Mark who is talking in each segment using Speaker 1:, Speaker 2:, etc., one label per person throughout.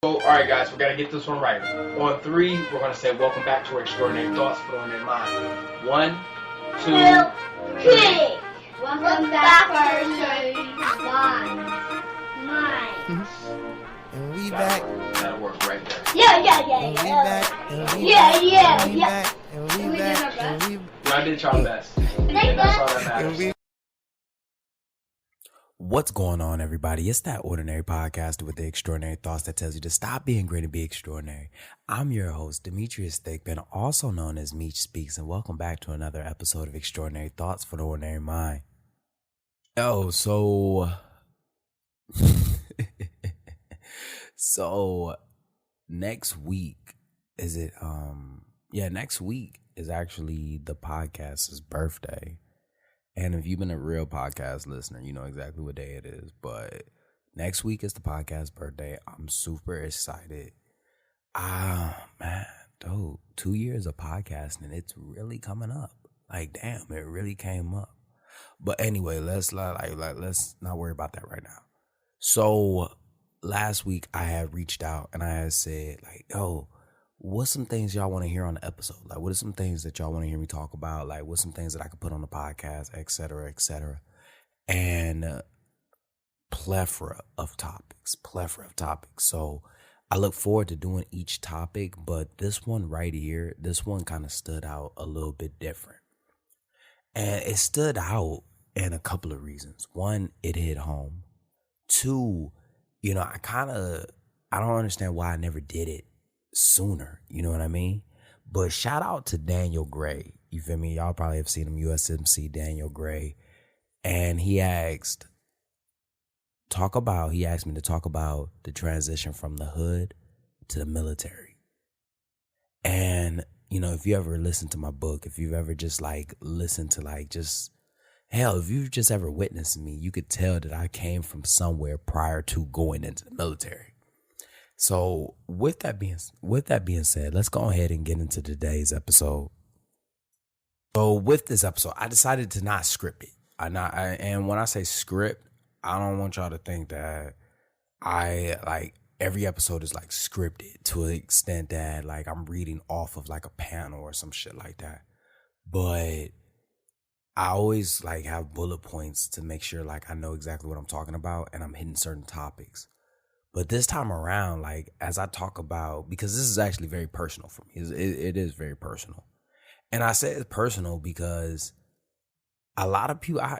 Speaker 1: So, all right, guys, we got to get this one right. On three, we're going to say, welcome back to Extraordinary Thoughts for on their mind. 1, 2, 3.
Speaker 2: Welcome back to our mind.
Speaker 3: And we back.
Speaker 1: That'll work right there.
Speaker 3: And we back. And we back. And we back. And we back. And we
Speaker 1: Y'all did y'all best. And that's all that matters.
Speaker 3: What's going on, everybody? It's that ordinary podcast with the extraordinary thoughts that tells you to stop being great and be extraordinary. I'm your host, Demetrius Thigpen, also known as Meech Speaks, and welcome back to another episode of Extraordinary Thoughts for the Ordinary Mind. So next week next week is actually the podcast's birthday. And if you've been a real podcast listener, you know exactly what day it is. But next week is the podcast birthday. I'm super excited. Man, dude, 2 years of podcasting, it's really coming up. Like, damn, it really came up. But anyway, let's not worry about that right now. So last week I had reached out and I had said, like, yo, what's some things y'all want to hear on the episode? Like, what are some things that y'all want to hear me talk about? Like, what's some things that I could put on the podcast, et cetera, et cetera. And plethora of topics. So I look forward to doing each topic, but this one right here, this one kind of stood out a little bit different. And it stood out in a couple of reasons. One, it hit home. Two, I don't understand why I never did it sooner, you know what I mean? But shout out to Daniel Gray, you feel me? Y'all probably have seen him, USMC Daniel Gray, and he asked me to talk about the transition from the hood to the military. And if you ever listen to my book, if you've ever just listened to if you've just ever witnessed me, you could tell that I came from somewhere prior to going into the military. So with that being said, let's go ahead and get into today's episode. So with this episode, I decided to not script it. And when I say script, I don't want y'all to think that every episode is scripted to an extent that I'm reading off of a panel or some shit like that. But I always have bullet points to make sure I know exactly what I'm talking about and I'm hitting certain topics. But this time around, as I talk about, because this is actually very personal for me. It is very personal. And I say it's personal because a lot of people, I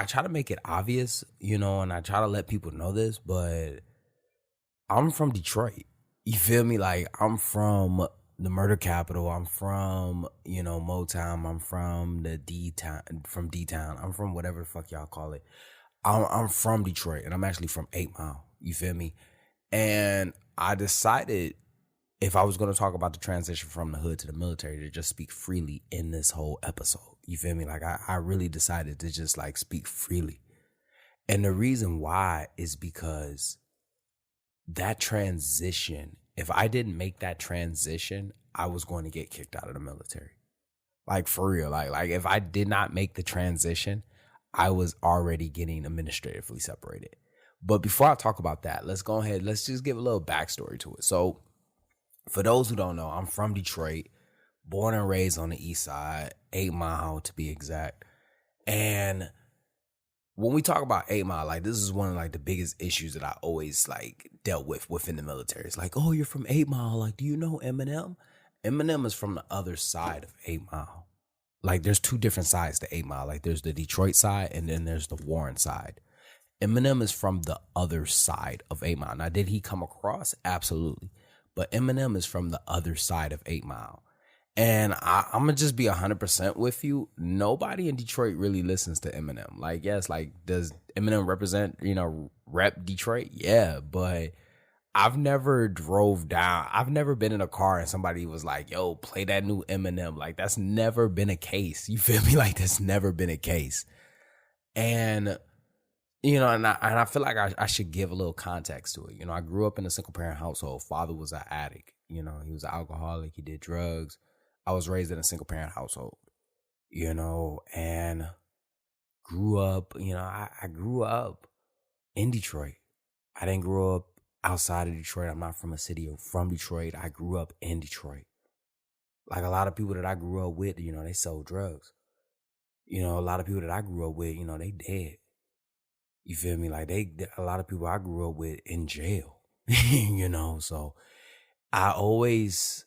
Speaker 3: try to make it obvious, and I try to let people know this, but I'm from Detroit. You feel me? I'm from the murder capital. I'm from, Motown. I'm from D-Town. I'm from whatever the fuck y'all call it. I'm from Detroit, and I'm actually from 8 Mile. You feel me? And I decided if I was going to talk about the transition from the hood to the military to just speak freely in this whole episode. You feel me? I really decided to just speak freely. And the reason why is because that transition, if I didn't make that transition, I was going to get kicked out of the military. For real. If I did not make the transition, I was already getting administratively separated. But before I talk about that, let's go ahead. Let's just give a little backstory to it. So for those who don't know, I'm from Detroit, born and raised on the east side, 8 Mile to be exact. And when we talk about 8 Mile, this is one of the biggest issues that I always dealt with within the military. It's oh, you're from 8 Mile. Do you know Eminem? Eminem is from the other side of 8 Mile. There's two different sides to 8 Mile. There's the Detroit side and then there's the Warren side. Eminem is from the other side of 8 Mile. Now, did he come across? Absolutely. But Eminem is from the other side of 8 Mile. And I'm going to just be 100% with you. Nobody in Detroit really listens to Eminem. Yes, does Eminem represent, rep Detroit? Yeah, but I've never been in a car and somebody was yo, play that new Eminem. That's never been a case. You feel me? That's never been a case. And, and I feel like I should give a little context to it. I grew up in a single parent household. Father was an addict. He was an alcoholic. He did drugs. I was raised in a single parent household, and grew up, I grew up in Detroit. I didn't grow up outside of Detroit. I'm not from a city from Detroit. I grew up in Detroit. Like a lot of people that I grew up with, they sold drugs. A lot of people that I grew up with, they dead. You feel me? Like a lot of people I grew up with in jail. So I always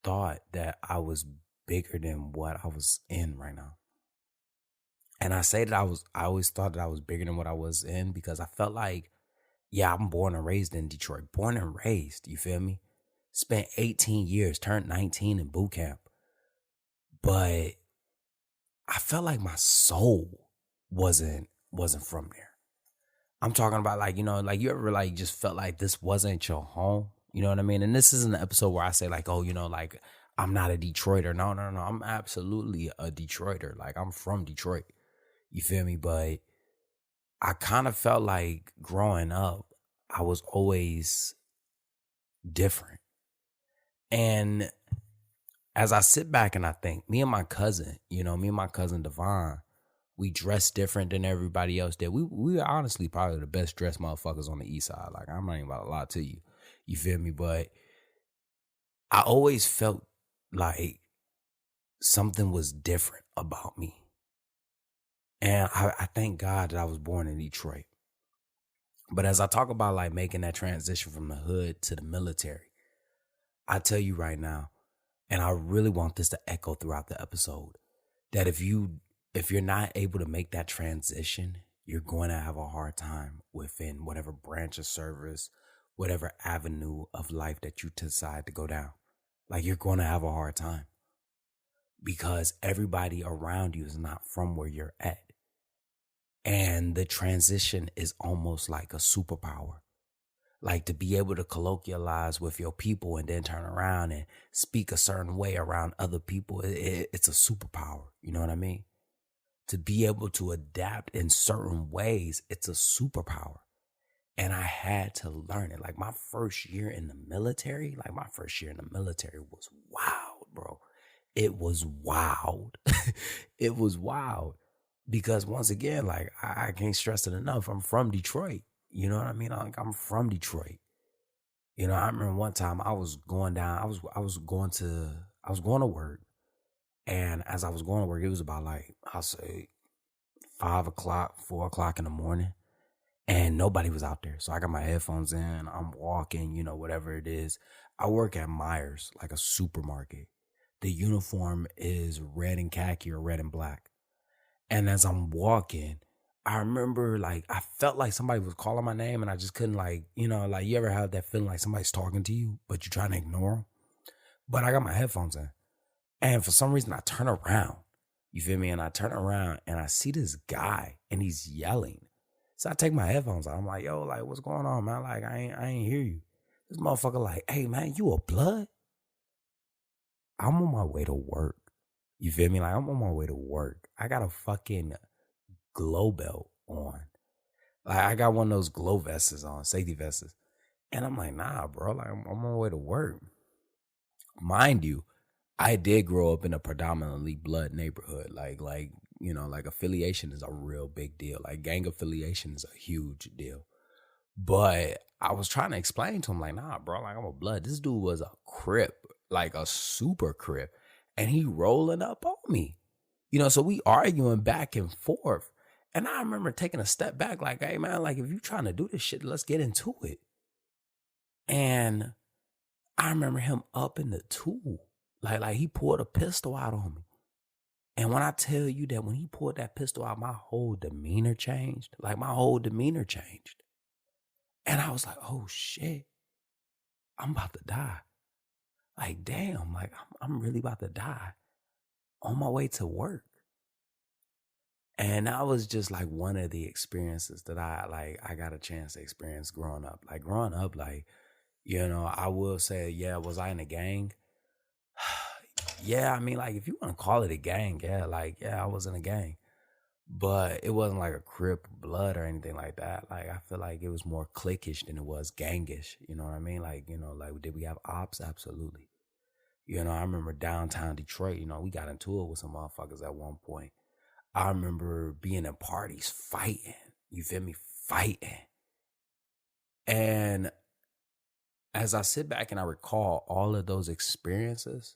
Speaker 3: thought that I was bigger than what I was in right now. And I say that I always thought that I was bigger than what I was in because I felt like, yeah, I'm born and raised in Detroit. Born and raised, you feel me? Spent 18 years, turned 19 in boot camp. But I felt like my soul wasn't from there. I'm talking about like, like you ever like just felt like this wasn't your home? You know what I mean? And this isn't an episode where I say like, oh, like I'm not a Detroiter. No. I'm absolutely a Detroiter. Like I'm from Detroit. You feel me? But I kind of felt like growing up, I was always different. And as I sit back and I think, me and my cousin Devon, we dress different than everybody else did. We are honestly probably the best dressed motherfuckers on the east side. Like, I'm not even about to lie to you. You feel me? But I always felt like something was different about me. And I thank God that I was born in Detroit. But as I talk about like making that transition from the hood to the military, I tell you right now, and I really want this to echo throughout the episode, that if you're not able to make that transition, you're going to have a hard time within whatever branch of service, whatever avenue of life that you decide to go down. Like you're going to have a hard time because everybody around you is not from where you're at. And the transition is almost like a superpower. Like to be able to colloquialize with your people and then turn around and speak a certain way around other people, it's a superpower. You know what I mean? To be able to adapt in certain ways, it's a superpower. And I had to learn it. Like my first year in the military was wild, bro. It was wild. It was wild. Because once again, like I can't stress it enough. I'm from Detroit. You know what I mean? I'm from Detroit. I remember one time I was going down, I was going to work. And as I was going to work, it was about like, I'll say 4 o'clock in the morning. And nobody was out there. So I got my headphones in, I'm walking, whatever it is. I work at Myers, like a supermarket. The uniform is red and khaki or red and black. And as I'm walking, I remember like, I felt like somebody was calling my name and I just couldn't like, like you ever have that feeling like somebody's talking to you, but you're trying to ignore them. But I got my headphones in. And for some reason I turn around, you feel me? And I turn around and I see this guy and he's yelling. So I take my headphones out. I'm like, yo, like, what's going on, man? Like, I ain't hear you. This motherfucker like, hey, man, you a blood? I'm on my way to work. You feel me? Like, I'm on my way to work. I got a fucking glow belt on. Like, I got one of those glow vests on, safety vests. And I'm like, nah, bro. Like, I'm on my way to work. Mind you, I did grow up in a predominantly blood neighborhood. Like affiliation is a real big deal. Like gang affiliation is a huge deal. But I was trying to explain to him like, nah, bro, like I'm a blood. This dude was a Crip, like a super Crip. And he rolling up on me. So we arguing back and forth. And I remember taking a step back like, hey man, like if you trying to do this shit, let's get into it. And I remember him up in the tool. Like he pulled a pistol out on me. And when I tell you that when he pulled that pistol out, my whole demeanor changed. Like my whole demeanor changed. And I was like, oh shit, I'm about to die. Like, damn, like I'm really about to die on my way to work. And that was just like one of the experiences that I got a chance to experience growing up. Like growing up, like, I will say, yeah, was I in a gang? Yeah, I mean, like, if you want to call it a gang, yeah, I was in a gang. But it wasn't like a Crip blood or anything like that. Like, I feel like it was more cliquish than it was gangish. You know what I mean? Like, like, did we have ops? Absolutely. I remember downtown Detroit, we got into it with some motherfuckers at one point. I remember being in parties fighting. You feel me? fighting. And as I sit back and I recall all of those experiences,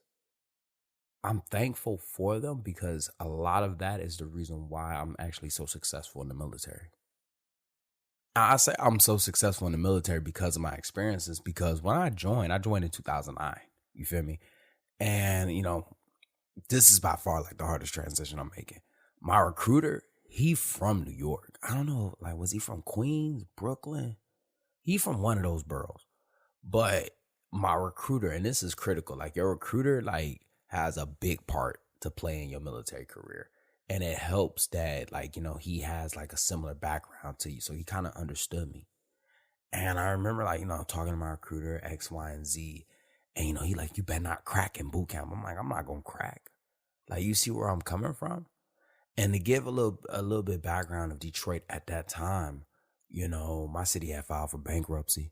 Speaker 3: I'm thankful for them because a lot of that is the reason why I'm actually so successful in the military. I say I'm so successful in the military because of my experiences, because when I joined in 2009. You feel me? And, this is by far like the hardest transition I'm making. My recruiter, he from New York. I don't know, like, was he from Queens, Brooklyn? He from one of those boroughs. But my recruiter, and this is critical, like your recruiter, like, has a big part to play in your military career. And it helps that, like, he has like a similar background to you. So he kind of understood me. And I remember, like, talking to my recruiter, X, Y, and Z. And, he like, you better not crack in boot camp. I'm like, I'm not going to crack. Like, you see where I'm coming from? And to give a little bit background of Detroit at that time, my city had filed for bankruptcy.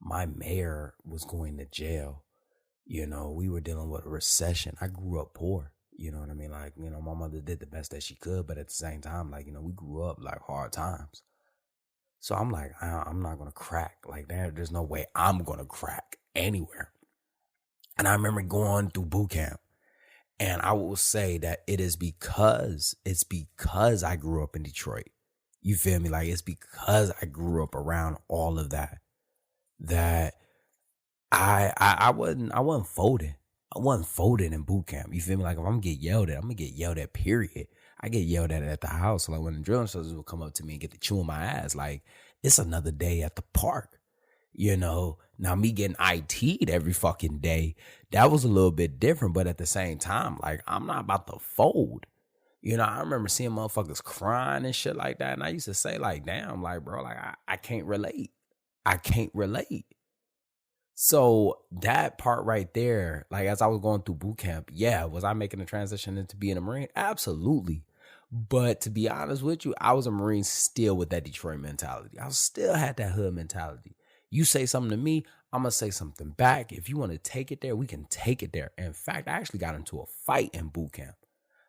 Speaker 3: My mayor was going to jail. We were dealing with a recession. I grew up poor. You know what I mean? Like, my mother did the best that she could, but at the same time, like, we grew up like hard times. So I'm like, I'm not going to crack. Like, there's no way I'm going to crack anywhere. And I remember going through boot camp, and I will say that it's because I grew up in Detroit. You feel me? Like, it's because I grew up around all of that I wasn't folding. I wasn't folding in boot camp. You feel me? Like, if I'm gonna get yelled at, I'm gonna get yelled at, period. I get yelled at the house. Like, when the drill instructors would come up to me and get to chewing my ass, like, it's another day at the park. Now me getting IT'd every fucking day, that was a little bit different. But at the same time, like, I'm not about to fold. I remember seeing motherfuckers crying and shit like that. And I used to say, like, damn, like, bro, like, I can't relate. I can't relate. So that part right there, like, as I was going through boot camp, yeah, was I making a transition into being a Marine? Absolutely. But to be honest with you, I was a Marine still with that Detroit mentality. I still had that hood mentality. You say something to me, I'm going to say something back. If you want to take it there, we can take it there. In fact, I actually got into a fight in boot camp.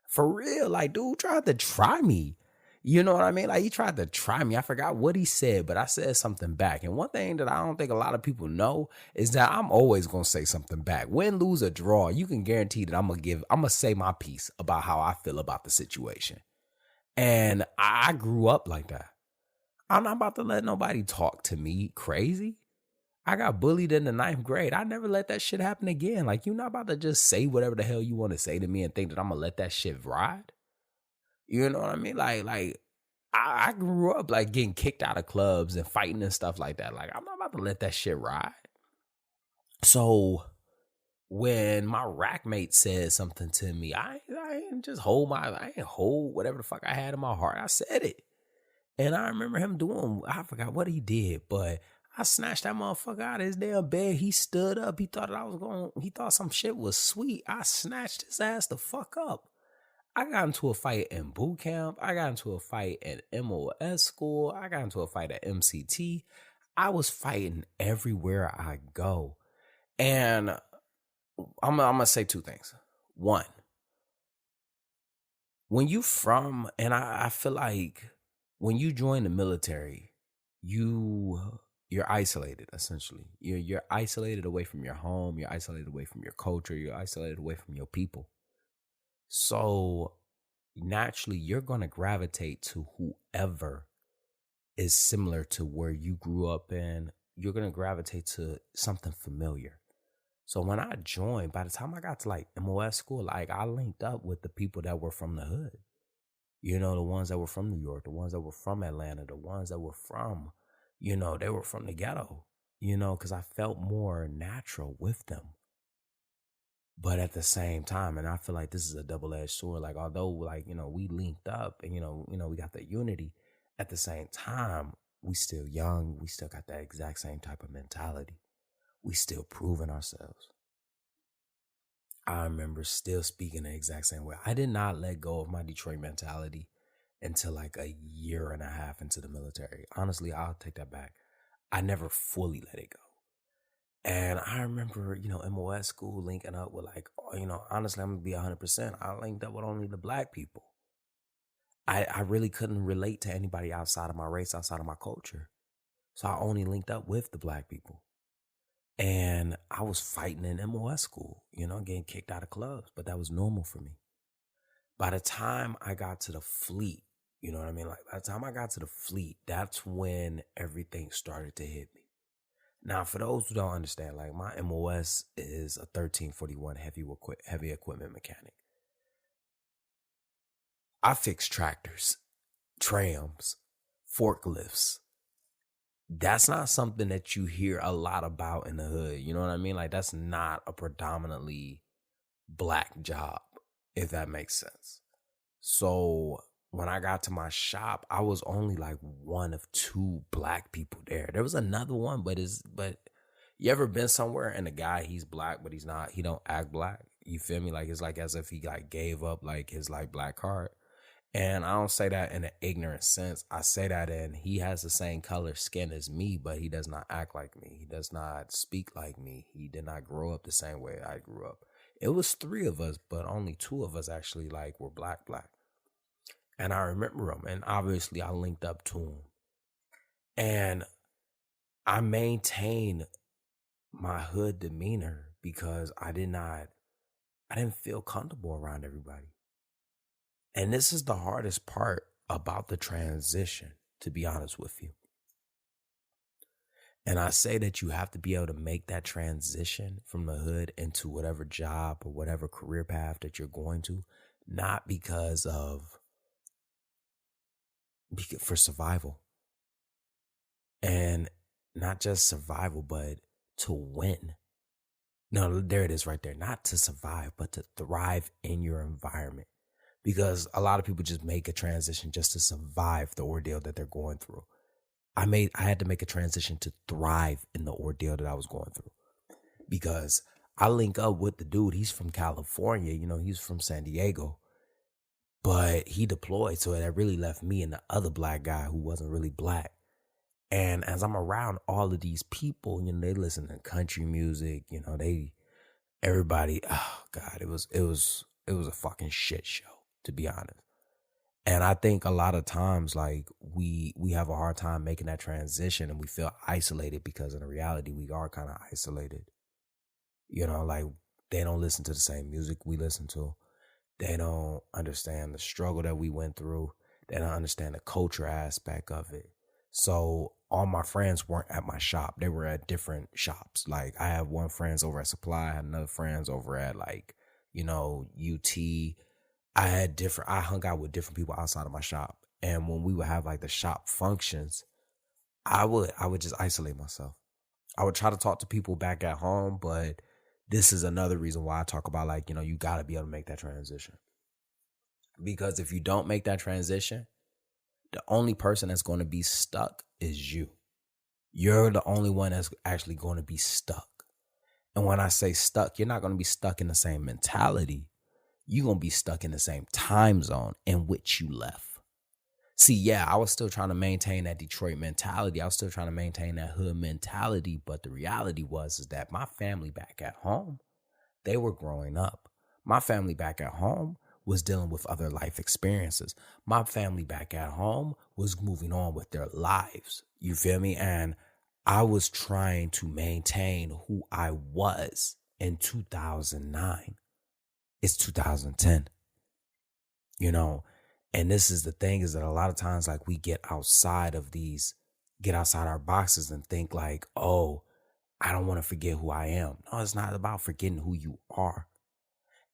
Speaker 3: For real, like, dude tried to try me. You know what I mean? Like, he tried to try me. I forgot what he said, but I said something back. And one thing that I don't think a lot of people know is that I'm always going to say something back. Win, lose, or draw, you can guarantee that I'm going to say my piece about how I feel about the situation. And I grew up like that. I'm not about to let nobody talk to me crazy. I got bullied in the 9th grade. I never let that shit happen again. Like, you're not about to just say whatever the hell you want to say to me and think that I'm going to let that shit ride. You know what I mean? Like I grew up like getting kicked out of clubs and fighting and stuff like that. Like, I'm not about to let that shit ride. So when my rack mate said something to me, I ain't just hold whatever the fuck I had in my heart. I said it. And I remember him I forgot what he did, but I snatched that motherfucker out of his damn bed. He stood up. He thought he thought some shit was sweet. I snatched his ass the fuck up. I got into a fight in boot camp. I got into a fight at MOS school. I got into a fight at MCT. I was fighting everywhere I go. And I'm going to say two things. One, when and I feel like when you join the military, you're isolated, essentially. You're isolated away from your home. You're isolated away from your culture. You're isolated away from your people. So naturally, you're going to gravitate to whoever is similar to where you grew up in. You're going to gravitate to something familiar. So when I joined, by the time I got to like MOS school, like, I linked up with the people that were from the hood. The ones that were from New York, the ones that were from Atlanta, the ones that were from, they were from the ghetto, because I felt more natural with them. But at the same time, and I feel like this is a double-edged sword, like, although, like, we linked up and, we got that unity, at the same time, we still young. We still got that exact same type of mentality. We still proving ourselves. I remember still speaking the exact same way. I did not let go of my Detroit mentality until like a year and a half into the military. Honestly, I'll take that back. I never fully let it go. And I remember, MOS school linking up with like, honestly, I'm going to be 100%. I linked up with only the black people. I really couldn't relate to anybody outside of my race, outside of my culture. So I only linked up with the black people. And I was fighting in MOS school, getting kicked out of clubs, but that was normal for me. By the time I got to the fleet, you know what I mean? Like by the time I got to the fleet, that's when everything started to hit me. Now, for those who don't understand, like my MOS is a 1341 heavy equipment mechanic. I fix tractors, trams, forklifts. That's not something that you hear a lot about in the hood. You know what I mean? Like that's not a predominantly black job, if that makes sense. So when I got to my shop, I was only like one of two black people there. There was another one, but you ever been somewhere and the guy, he's black, but he don't act black. You feel me? Like it's like as if he like gave up like his like black card. And I don't say that in an ignorant sense. I say that in he has the same color skin as me, but he does not act like me. He does not speak like me. He did not grow up the same way I grew up. It was 3 of us, but only 2 of us actually like were black. And I remember him, and obviously I linked up to him. And I maintained my hood demeanor because I didn't feel comfortable around everybody. And this is the hardest part about the transition, to be honest with you. And I say that you have to be able to make that transition from the hood into whatever job or whatever career path that you're going to, not for survival. And not just survival, but to win. No, there it is right there. Not to survive, but to thrive in your environment. Because a lot of people just make a transition just to survive the ordeal that they're going through. I had to make a transition to thrive in the ordeal that I was going through. Because I link up with the dude, he's from California, he's from San Diego. But he deployed, so that really left me and the other black guy who wasn't really black. And as I'm around all of these people, they listen to country music, everybody, oh God, it was a fucking shit show, to be honest. And I think a lot of times, like, we have a hard time making that transition and we feel isolated because in reality, we are kind of isolated. Like, they don't listen to the same music we listen to. They don't understand the struggle that we went through. They don't understand the culture aspect of it. So all my friends weren't at my shop. They were at different shops. Like, I have one friends over at Supply. I had another friends over at, like, UT. I hung out with different people outside of my shop. And when we would have like the shop functions, I would just isolate myself. I would try to talk to people back at home, but this is another reason why I talk about like, you got to be able to make that transition. Because if you don't make that transition, the only person that's going to be stuck is you. You're the only one that's actually going to be stuck. And when I say stuck, you're not going to be stuck in the same mentality. You're going to be stuck in the same time zone in which you left. See, yeah, I was still trying to maintain that Detroit mentality. I was still trying to maintain that hood mentality. But the reality is that my family back at home, they were growing up. My family back at home was dealing with other life experiences. My family back at home was moving on with their lives. You feel me? And I was trying to maintain who I was in 2009. It's 2010, and this is the thing is that a lot of times, like, we get outside our boxes and think like, oh, I don't want to forget who I am. No, it's not about forgetting who you are.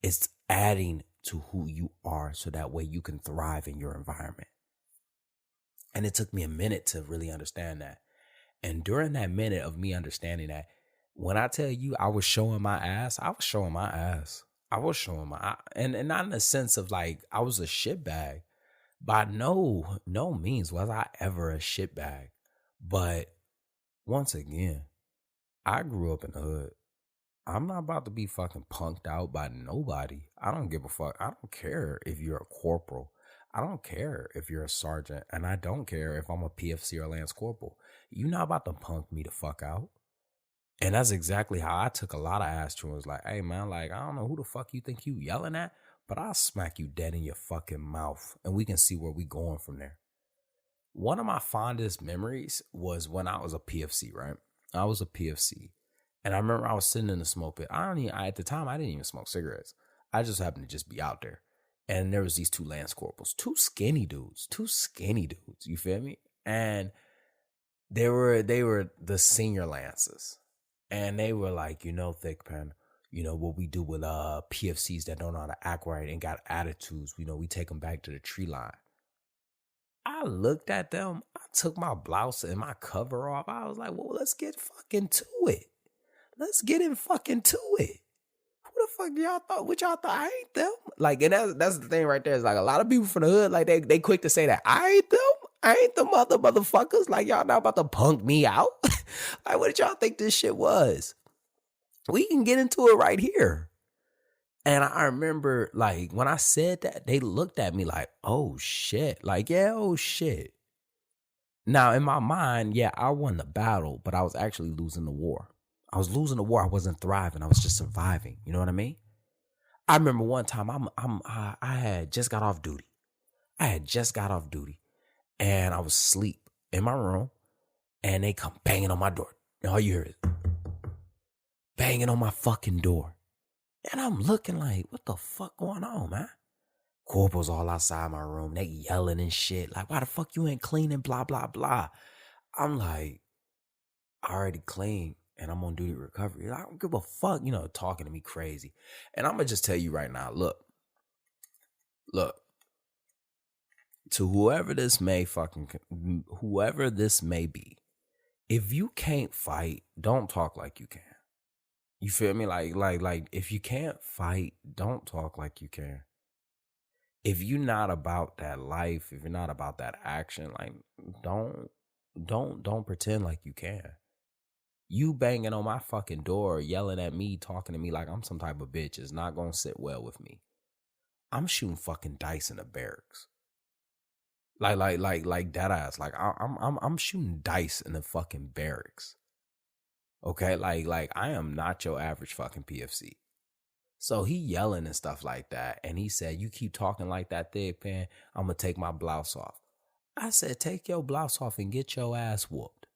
Speaker 3: It's adding to who you are so that way you can thrive in your environment. And it took me a minute to really understand that. And during that minute of me understanding that, when I tell you I was showing my ass, I was showing my ass. I was showing and not in the sense of like I was a shitbag. By no means was I ever a shitbag. But once again, I grew up in the hood. I'm not about to be fucking punked out by nobody. I don't give a fuck. I don't care if you're a corporal. I don't care if you're a sergeant. And I don't care if I'm a PFC or Lance Corporal. You're not about to punk me the fuck out. And that's exactly how I took a lot of ass to. It was like, hey, man, like, I don't know who the fuck you think you yelling at, but I'll smack you dead in your fucking mouth and we can see where we going from there. One of my fondest memories was when I was a PFC, right? I was a PFC. And I remember I was sitting in the smoke pit. At the time, I didn't even smoke cigarettes. I just happened to just be out there. And there was these two Lance Corporals, two skinny dudes. You feel me? And they were the senior Lances. And they were like, Thick Pen, what we do with PFCs that don't know how to act right and got attitudes, we take them back to the tree line. I looked at them. I took my blouse and my cover off. I was like, well, let's get fucking to it. Let's get in fucking to it. Who the fuck y'all thought? What y'all thought? I ain't them. Like, and that's the thing right there. Is like a lot of people from the hood, like they quick to say that I ain't them. I ain't the motherfuckers. Like, y'all not about to punk me out. Like, what did y'all think this shit was? We can get into it right here. And I remember, like, when I said that, they looked at me like, oh shit. Like, yeah, oh shit. Now, in my mind, yeah, I won the battle, but I was actually losing the war. I was losing the war. I wasn't thriving. I was just surviving. You know what I mean? I remember one time I had just got off duty. And I was asleep in my room and they come banging on my door. And all you hear is banging on my fucking door. And I'm looking like, what the fuck going on, man? Corporals all outside my room. They yelling and shit. Like, why the fuck you ain't cleaning? Blah, blah, blah. I'm like, I already cleaned. And I'm on duty recovery. I don't give a fuck, talking to me crazy. And I'm going to just tell you right now, look, to whoever this may be, if you can't fight, don't talk like you can. You feel me? Like, if you can't fight, don't talk like you can. If you're not about that life, if you're not about that action, like, don't pretend like you can. You banging on my fucking door, yelling at me, talking to me like I'm some type of bitch is not gonna sit well with me. I'm shooting fucking dice in the barracks. Like that ass. Like I'm shooting dice in the fucking barracks. Okay, like I am not your average fucking PFC. So he yelling and stuff like that, and he said, "You keep talking like that, Thick Pen, I'm gonna take my blouse off." I said, "Take your blouse off and get your ass whooped."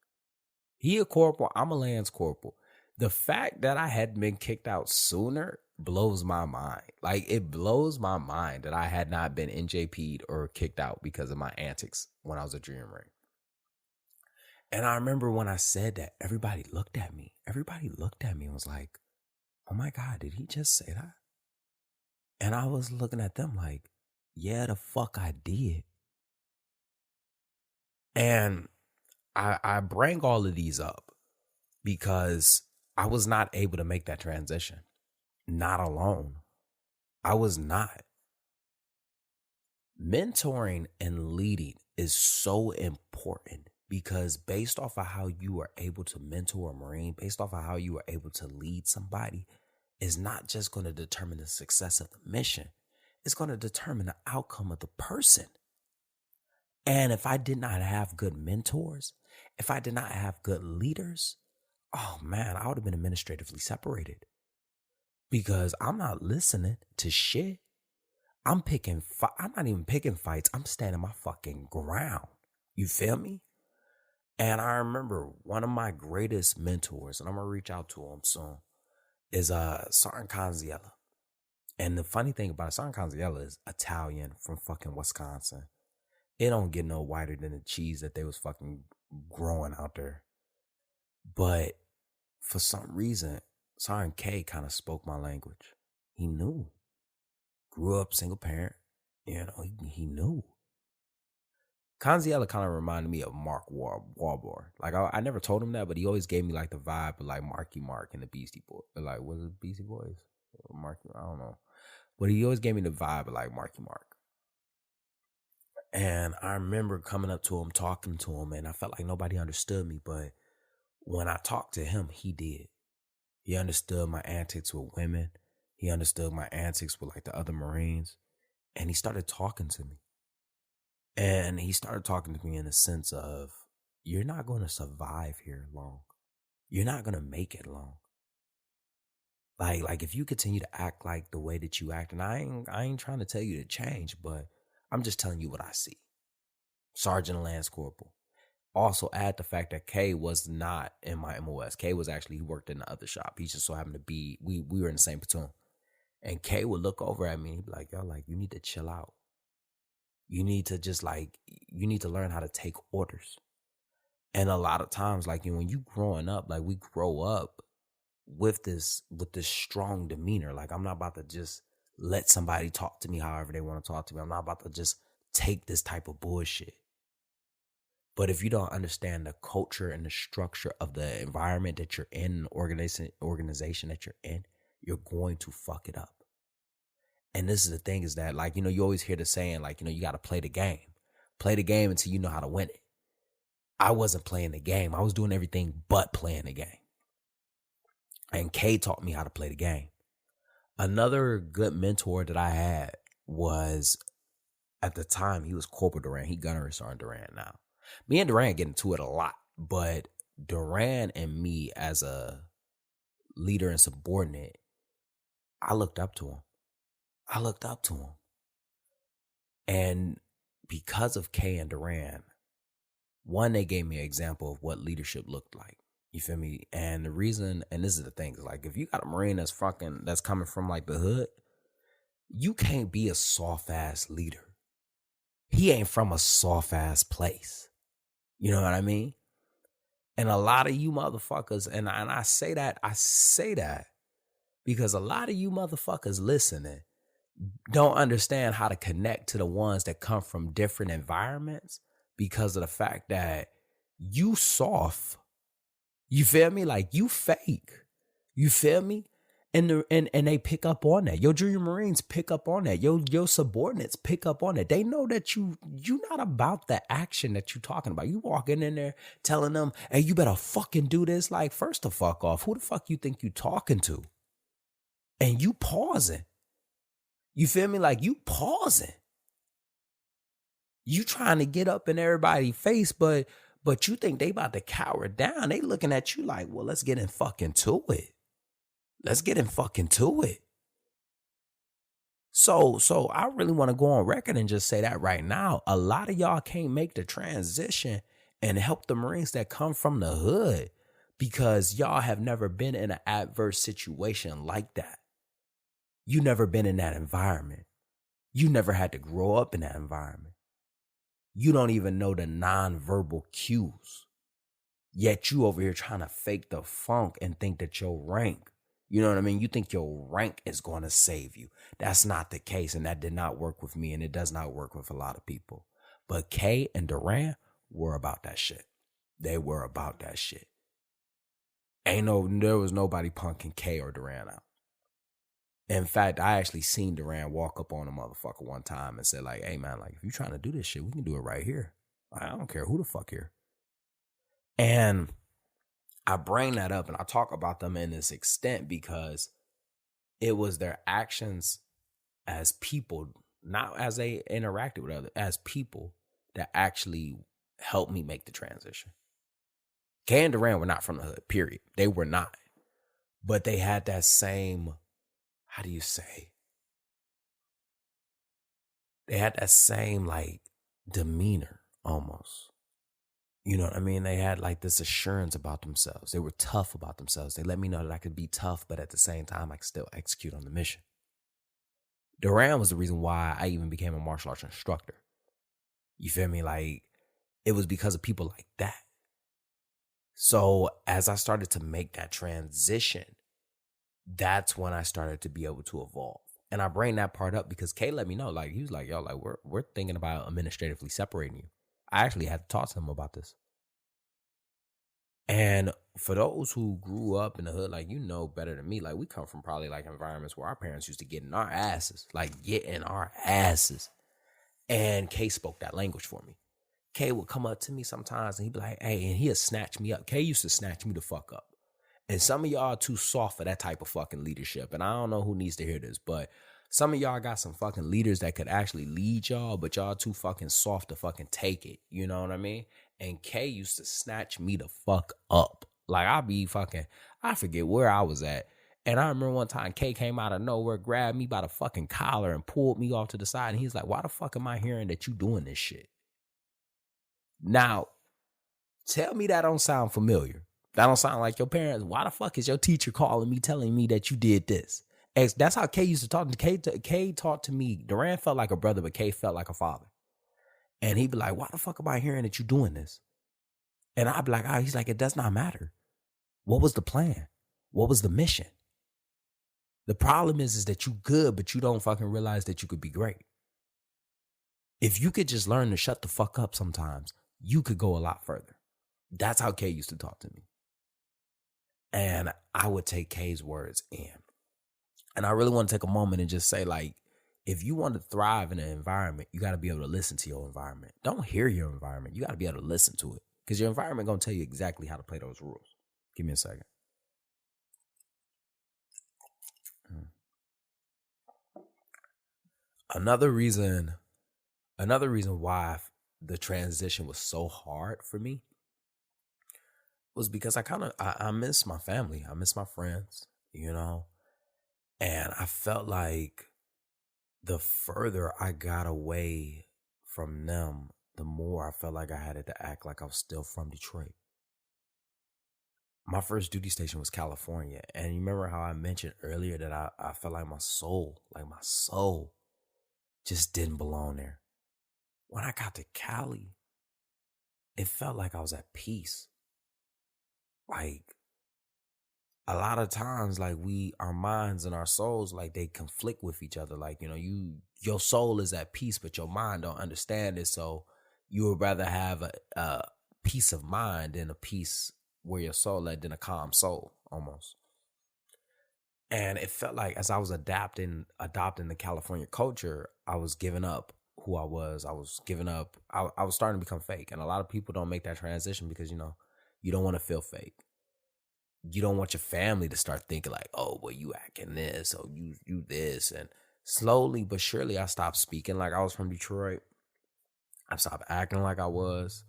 Speaker 3: He a corporal. I'm a Lance Corporal. The fact that I hadn't been kicked out sooner blows my mind. Like, it blows my mind that I had not been NJP'd or kicked out because of my antics when I was a Dream Ring. And I remember when I said that, everybody looked at me. And was like, oh my God, did he just say that? And I was looking at them like, yeah, the fuck I did. And I bring all of these up because I was not able to make that transition. Not alone. I was not. Mentoring and leading is so important because based off of how you are able to mentor a Marine, based off of how you are able to lead somebody, is not just going to determine the success of the mission. It's going to determine the outcome of the person. And if I did not have good mentors, if I did not have good leaders, oh man, I would have been administratively separated because I'm not listening to shit. I'm not even picking fights. I'm standing my fucking ground. You feel me? And I remember one of my greatest mentors, and I'm going to reach out to him soon, is Sergeant Conziella. And the funny thing about it, Sergeant Conziella is Italian from fucking Wisconsin. It don't get no whiter than the cheese that they was fucking growing out there. But for some reason, Sergeant K kind of spoke my language. He knew. Grew up single parent. He knew. Conziella kind of reminded me of Mark Wahlberg. Like, I never told him that, but he always gave me like the vibe of like Marky Mark and the Beastie Boys. Like, was it Beastie Boys? Marky, I don't know. But he always gave me the vibe of like Marky Mark. And I remember coming up to him, talking to him, and I felt like nobody understood me. But when I talked to him, he did. He understood my antics with women. He understood my antics with like the other Marines. And he started talking to me. And he started talking to me in the sense of, you're not going to survive here long. You're not going to make it long. Like if you continue to act like the way that you act, and I ain't trying to tell you to change, but I'm just telling you what I see. Sergeant Lance Corporal. Also add the fact that K was not in my MOS. K was actually, he worked in the other shop. He just so happened to be, we were in the same platoon. And K would look over at me and he'd be like, yo, like, you need to chill out. You need to just like, you need to learn how to take orders. And a lot of times, like, when you growing up, like we grow up with this strong demeanor. Like, I'm not about to just let somebody talk to me however they want to talk to me. I'm not about to just take this type of bullshit. But if you don't understand the culture and the structure of the environment that you're in, organization that you're in, you're going to fuck it up. And this is the thing is that, like, you always hear the saying, like, you got to play the game. Play the game until you know how to win it. I wasn't playing the game. I was doing everything but playing the game. And K taught me how to play the game. Another good mentor that I had was, at the time, he was Corporal Duran. He Gunnery Sergeant Duran now. Me and Duran get into it a lot, but Duran and me as a leader and subordinate, I looked up to him. And because of K and Duran, one, they gave me an example of what leadership looked like. You feel me? And the reason, and this is the thing, is like, if you got a Marine that's coming from like the hood, you can't be a soft ass leader. He ain't from a soft ass place. You know what I mean? And a lot of you motherfuckers, and I say that because a lot of you motherfuckers listening don't understand how to connect to the ones that come from different environments because of the fact that you soft. You feel me? Like, you fake. You feel me? And they pick up on that. Your junior Marines pick up on that. Your subordinates pick up on that. They know that you not about the action that you talking about. You walking in there telling them, hey, you better fucking do this. Like, first the fuck off. Who the fuck you think you talking to? And you pausing. You feel me? Like, you pausing. You trying to get up in everybody's face, but you think they about to cower down. They looking at you like, well, let's get in fucking to it. Let's get in fucking to it. So I really want to go on record and just say that right now. A lot of y'all can't make the transition and help the Marines that come from the hood because y'all have never been in an adverse situation like that. You never been in that environment. You never had to grow up in that environment. You don't even know the nonverbal cues. Yet you over here trying to fake the funk and think that your rank, you know what I mean? You think your rank is going to save you. That's not the case. And that did not work with me. And it does not work with a lot of people. But K and Duran were about that shit. They were about that shit. There was nobody punking K or Duran out. In fact, I actually seen Duran walk up on a motherfucker one time and said, like, hey man, like, if you trying to do this shit, we can do it right here. I don't care who the fuck here. And I bring that up and I talk about them in this extent because it was their actions as people, not as they interacted with others, as people that actually helped me make the transition. K and Duran were not from the hood, period. They were not. But they had that same, how do you say? They had that same like demeanor almost. You know what I mean? They had like this assurance about themselves. They were tough about themselves. They let me know that I could be tough, but at the same time, I could still execute on the mission. Duran was the reason why I even became a martial arts instructor. You feel me? Like, it was because of people like that. So as I started to make that transition, that's when I started to be able to evolve. And I bring that part up because Kay let me know, like, he was like, yo, like, we're thinking about administratively separating you. I actually had to talk to him about this. And for those who grew up in the hood, like, you know better than me, like, we come from probably like environments where our parents used to get in our asses, like getting our asses. And Kay spoke that language for me. Kay would come up to me sometimes and he'd be like, hey, and he'd snatch me up. Kay used to snatch me the fuck up. And some of y'all are too soft for that type of fucking leadership. And I don't know who needs to hear this, but some of y'all got some fucking leaders that could actually lead y'all, but y'all too fucking soft to fucking take it. You know what I mean? And Kay used to snatch me the fuck up. Like, I forget where I was at. And I remember one time K came out of nowhere, grabbed me by the fucking collar and pulled me off to the side. And he's like, why the fuck am I hearing that you doing this shit? Now, tell me that don't sound familiar. That don't sound like your parents. Why the fuck is your teacher calling me, telling me that you did this? That's how K used to talk to me. K talked to me. Duran felt like a brother, but K felt like a father. And he'd be like, why the fuck am I hearing that you doing this? And I'd be like, he's like, it does not matter. What was the plan? What was the mission? The problem is that you good, but you don't fucking realize that you could be great. If you could just learn to shut the fuck up sometimes, you could go a lot further. That's how K used to talk to me. And I would take K's words in. And I really want to take a moment and just say, like, if you want to thrive in an environment, you got to be able to listen to your environment. Don't hear your environment. You got to be able to listen to it. Because your environment going to tell you exactly how to play those rules. Give me a second. Another reason why the transition was so hard for me was because I miss my family. I miss my friends, you know? And I felt like the further I got away from them, the more I felt like I had to act like I was still from Detroit. My first duty station was California. And you remember how I mentioned earlier that I felt like my soul just didn't belong there. When I got to Cali, it felt like I was at peace. Like, a lot of times, like, our minds and our souls, like, they conflict with each other. Like, you know, your soul is at peace, but your mind don't understand it. So you would rather have a peace of mind than a peace where your soul at, than a calm soul, almost. And it felt like as I was adopting the California culture, I was giving up who I was. I was starting to become fake. And a lot of people don't make that transition because, you know, you don't want to feel fake. You don't want your family to start thinking like, oh, well, you acting this, or you this. And slowly but surely, I stopped speaking like I was from Detroit. I stopped acting like I was.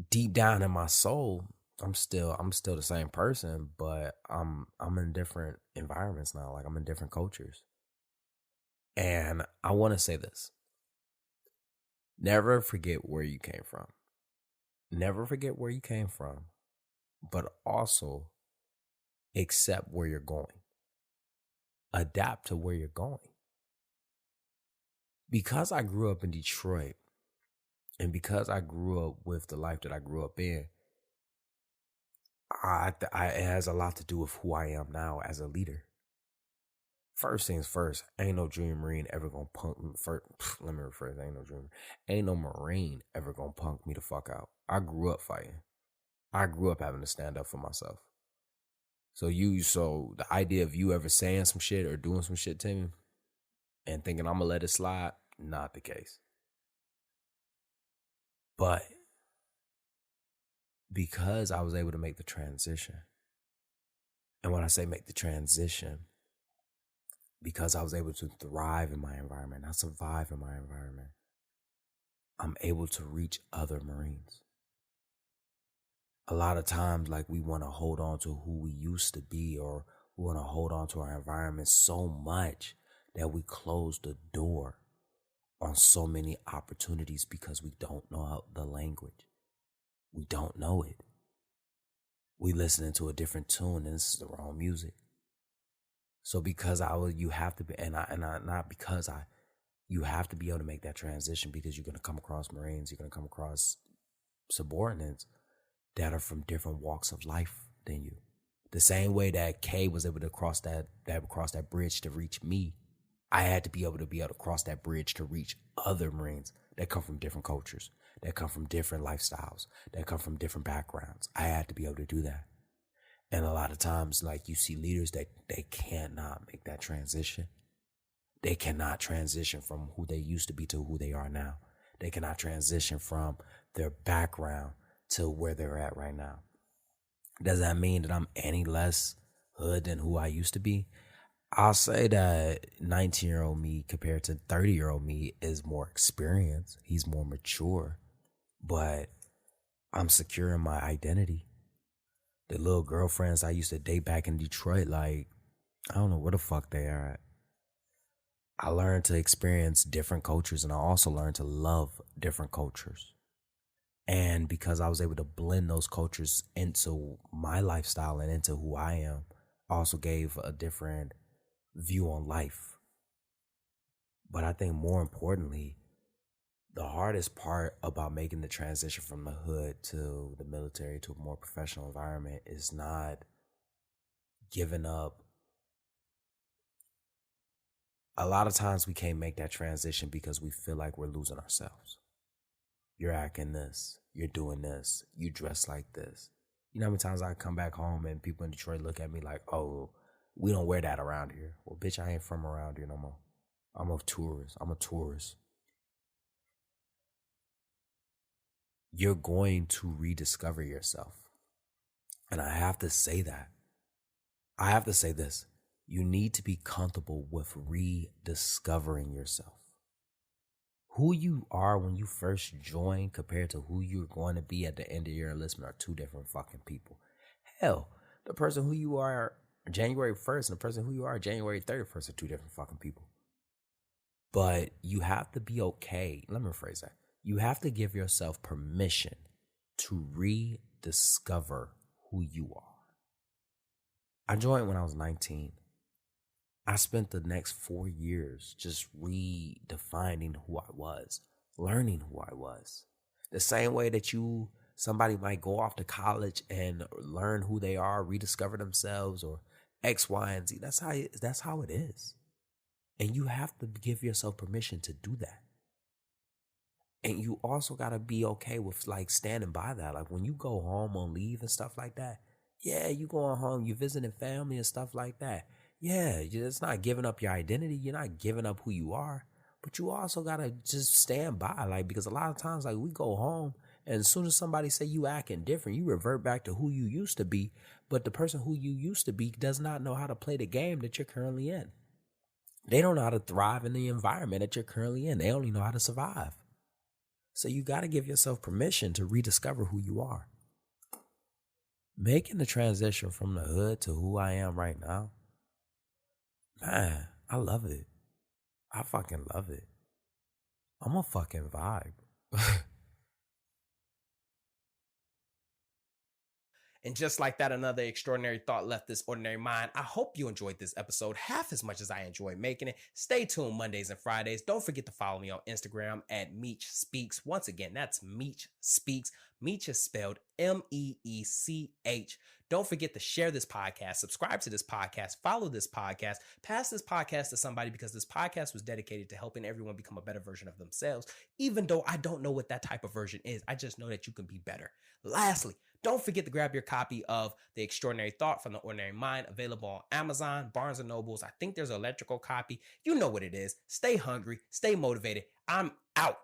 Speaker 3: Deep down in my soul, I'm still the same person, but I'm in different environments now. Like, I'm in different cultures. And I want to say this. Never forget where you came from. Never forget where you came from, but also accept where you're going. Adapt to where you're going. Because I grew up in Detroit, and because I grew up with the life that I grew up in, it has a lot to do with who I am now as a leader. First things first, ain't no Junior Marine ever gonna punk me. Let me rephrase, ain't no Marine ever gonna punk me the fuck out. I grew up fighting. I grew up having to stand up for myself. So the idea of you ever saying some shit or doing some shit to me and thinking I'm gonna let it slide, not the case. But because I was able to make the transition, and when I say make the transition, because I was able to thrive in my environment, not survive in my environment, I'm able to reach other Marines. A lot of times, like, we want to hold on to who we used to be, or we want to hold on to our environment so much that we close the door on so many opportunities because we don't know the language. We don't know it. We listening to a different tune, and this is the wrong music. So because you have to be, you have to be able to make that transition, because you're going to come across Marines, you're going to come across subordinates that are from different walks of life than you. The same way that K was able to cross that bridge to reach me, I had to be able to cross that bridge to reach other Marines that come from different cultures, that come from different lifestyles, that come from different backgrounds. I had to be able to do that. And a lot of times, like, you see leaders that they cannot make that transition. They cannot transition from who they used to be to who they are now. They cannot transition from their background to where they're at right now. Does that mean that I'm any less hood than who I used to be? I'll say that 19-year-old me compared to 30-year-old me is more experienced. He's more mature, but I'm secure in my identity. The little girlfriends I used to date back in Detroit, like, I don't know where the fuck they are at. I learned to experience different cultures, and I also learned to love different cultures. And because I was able to blend those cultures into my lifestyle and into who I am, I also gave a different view on life. But I think more importantly, the hardest part about making the transition from the hood to the military to a more professional environment is not giving up. A lot of times we can't make that transition because we feel like we're losing ourselves. You're acting this, you're doing this, you dress like this. You know how many times I come back home and people in Detroit look at me like, oh, we don't wear that around here. Well, bitch, I ain't from around here no more. I'm a tourist. You're going to rediscover yourself. And I have to say that. I have to say this. You need to be comfortable with rediscovering yourself. Who you are when you first join compared to who you're going to be at the end of your enlistment are two different fucking people. Hell, the person who you are January 1st and the person who you are January 31st are two different fucking people. But you have to be okay. Let me rephrase that. You have to give yourself permission to rediscover who you are. I joined when I was 19. I spent the next 4 years just redefining who I was, learning who I was. The same way that somebody might go off to college and learn who they are, rediscover themselves, or X, Y, and Z. That's how it is. And you have to give yourself permission to do that. And you also got to be okay with like standing by that. Like when you go home on leave and stuff like that, yeah, you going home, you visiting family and stuff like that. Yeah, it's not giving up your identity. You're not giving up who you are. But you also got to just stand by. Like, because a lot of times, like, we go home and as soon as somebody say you acting different, you revert back to who you used to be. But the person who you used to be does not know how to play the game that you're currently in. They don't know how to thrive in the environment that you're currently in. They only know how to survive. So you got to give yourself permission to rediscover who you are. Making the transition from the hood to who I am right now, man, I love it. I fucking love it. I'm a fucking vibe.
Speaker 1: And just like that, another extraordinary thought left this ordinary mind. I hope you enjoyed this episode half as much as I enjoyed making it. Stay tuned Mondays and Fridays. Don't forget to follow me on Instagram at Meech Speaks. Once again, that's Meech Speaks. Meech is spelled Meech. Don't forget to share this podcast, subscribe to this podcast, follow this podcast, pass this podcast to somebody, because this podcast was dedicated to helping everyone become a better version of themselves. Even though I don't know what that type of version is, I just know that you can be better. Lastly, don't forget to grab your copy of The Extraordinary Thought from the Ordinary Mind, available on Amazon, Barnes & Nobles. I think there's an electrical copy. You know what it is. Stay hungry, stay motivated. I'm out.